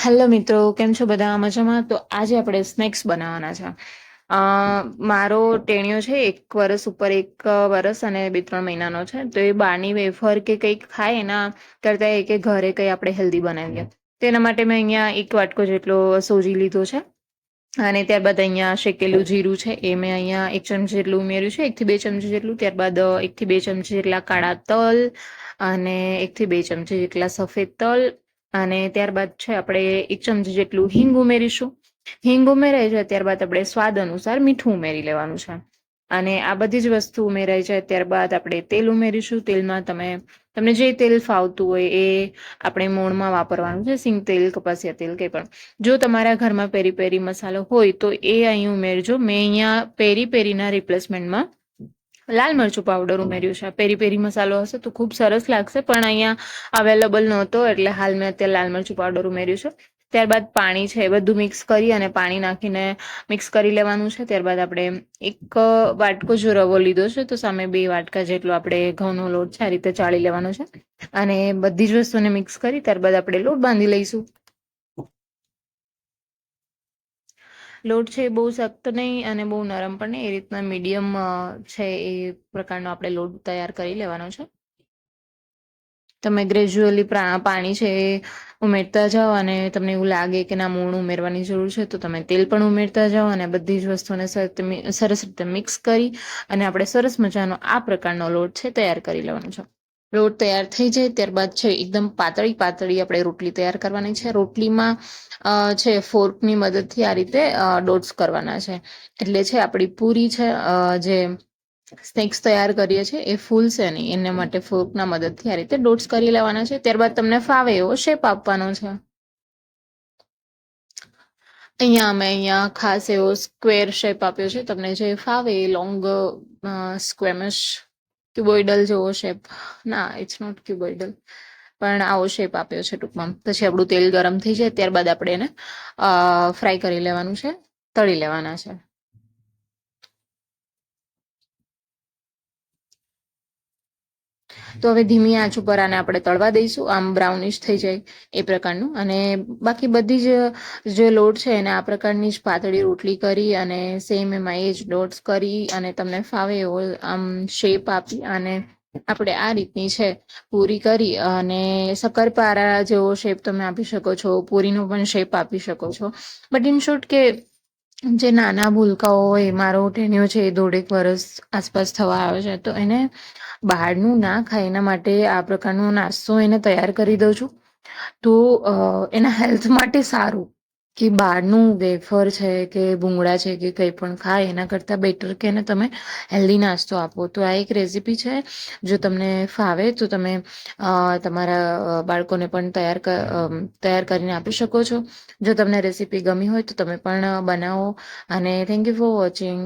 Hello મિત્રો, કેમ છો બધા મજામાં? તો આજે આપણે સ્નેક્સ બનાવવાના છે. અ મારો ટેણિયો છે 1 વર્ષ ઉપર 1 વર્ષ અને 2-3 મહિનાનો છે. તો એ બહારની વેફર કે કંઈક ખાય એના કરતા એ કે ઘરે કંઈ આપણે હેલ્ધી બનાવીએ. તો એના માટે મેં અહીંયા 1 વાટકો જેટલો સોજી લીધો છે. અને ત્યારબાદ અહીંયા શેકેલું જીરું છે એ મેં અહીંયા 1 ચમચી જેટલું ઉમેર્યું છે, 1 થી 2 ચમચી જેટલું. ત્યારબાદ 1 થી 2 ચમચી જેટલા કાળા તલ અને 1 થી 2 ચમચી જેટલા સફેદ તલ. અને ત્યારબાદ છે આપણે 1 ચમચી જેટલું હિંગ ઉમેરીશું. હિંગ ઉમેરાય છે ત્યારબાદ આપણે સ્વાદ અનુસાર મીઠું ઉમેરી લેવાનું છે. અને આ બધી જ વસ્તુ ઉમેરાય છે ત્યારબાદ આપણે તેલ ઉમેરીશું. તેલમાં તમને જે તેલ ફાવતું હોય એ આપણે મોણમાં વાપરવાનું છે, સિંગ તેલ, કપાસિયા તેલ કંઈ પણ. જો તમારા ઘરમાં પેરી પેરી મસાલો હોય તો એ અહીં ઉમેરજો. મેં અહીંયા પેરી પેરીના રિપ્લેસમેન્ટમાં લાલ મરચું પાવડર ઉમેર્યું છે. પેરી પેરી મસાલો હશે તો ખૂબ સરસ લાગશે, પણ અહીંયા અવેલેબલ નહોતો એટલે હાલ મેં અત્યારે લાલ મરચું પાવડર ઉમેર્યું છે. ત્યારબાદ પાણી છે એ બધું મિક્સ કરી અને પાણી નાખીને મિક્સ કરી લેવાનું છે. ત્યારબાદ આપણે 1 વાટકો જો રવો લીધો છે તો સામે 2 વાટકા જેટલો આપણે ઘઉંનો લોટ છે આ રીતે ચાળી લેવાનો છે. અને બધી જ વસ્તુને મિક્સ કરી ત્યારબાદ આપણે લોટ બાંધી લઈશું. લોટ છે એ બહુ સખ્ત નહીં અને બહુ નરમ પણ નહીં, એ રીતના મીડિયમ છે એ પ્રકારનો આપણે લોટ તૈયાર કરી લેવાનો છે. તમે ગ્રેજ્યુઅલી પાણી છે એ ઉમેરતા જાઓ અને તમને એવું લાગે કે ના મોણ ઉમેરવાની જરૂર છે તો તમે તેલ પણ ઉમેરતા જાઓ અને બધી જ વસ્તુને સરસ રીતે મિક્સ કરી અને આપણે સરસ મજાનો આ પ્રકારનો લોટ છે તૈયાર કરી લેવાનો છે. લોટ તૈયાર થઈ જાય ત્યારબાદ છે એકદમ પાતળી પાતળી આપણે રોટલી તૈયાર કરવાની છે. રોટલીમાં છે ફોર્કની મદદથી આ રીતે ડોટ્સ કરવાના છે. એટલે છે આપણી પૂરી છે જે સ્નેક્સ તૈયાર કરીએ છીએ એ ફૂલશે નહીં, એના માટે ફોર્કના મદદથી આ રીતે ડોટ્સ કરી લેવાના છે. ત્યારબાદ તમને ફાવે એવો શેપ આપવાનો છે. અહીંયા ખાસ એવો સ્ક્વેર શેપ આપ્યો છે. તમને જે ફાવે એ લોંગ સ્ક્વેમિશ ક્યુબોઇડલ જેવો શેપ. ના, ઇટ્સ નોટ ક્યુબોઇડલ, પણ આવો શેપ આપ્યો છે ટૂંકમાં. પછી આપણું તેલ ગરમ થઈ જાય ત્યારબાદ આપણે એને ફ્રાય કરી લેવાનું છે, તળી લેવાના છે. તો હવે ધીમી આંચ ઉપર આને આપણે તળવા દઈશું, આમ બ્રાઉનિશ થઈ જાય એ પ્રકારનું. અને બાકી બધી જ જે લોટ છે એને આ પ્રકારની જ પાતળી રોટલી કરી અને સેમ એમાં એ જ ડોટ્સ કરી અને તમને ફાવે એવો આમ શેપ આપી અને આપણે આ રીતની છે પૂરી કરી અને શક્કરપારા જેવો શેપ તમે આપી શકો છો, પૂરીનો પણ શેપ આપી શકો છો. બટ ઇન શોર્ટ કે જે નાના ભૂલકાઓ હોય, મારો ટેન્યો છે એ 1.5 વર્ષ આસપાસ થવા આવે છે, તો એને બહારનું ના ખાય એના માટે આ પ્રકારનો નાસ્તો એને તૈયાર કરી દઉં છું. તો એના હેલ્થ માટે સારું કે બહારનું વેફર છે કે ભૂંગળા છે કે કંઈ પણ ખાય એના કરતાં બેટર કે એને તમે હેલ્ધી નાસ્તો આપો. તો આ એક રેસીપી છે, જો તમને ફાવે તો તમે તમારા બાળકોને પણ તૈયાર કરીને આપી શકો છો. જો તમને રેસીપી ગમી હોય તો તમે પણ બનાવો. અને થેન્ક યુ ફોર વોચિંગ.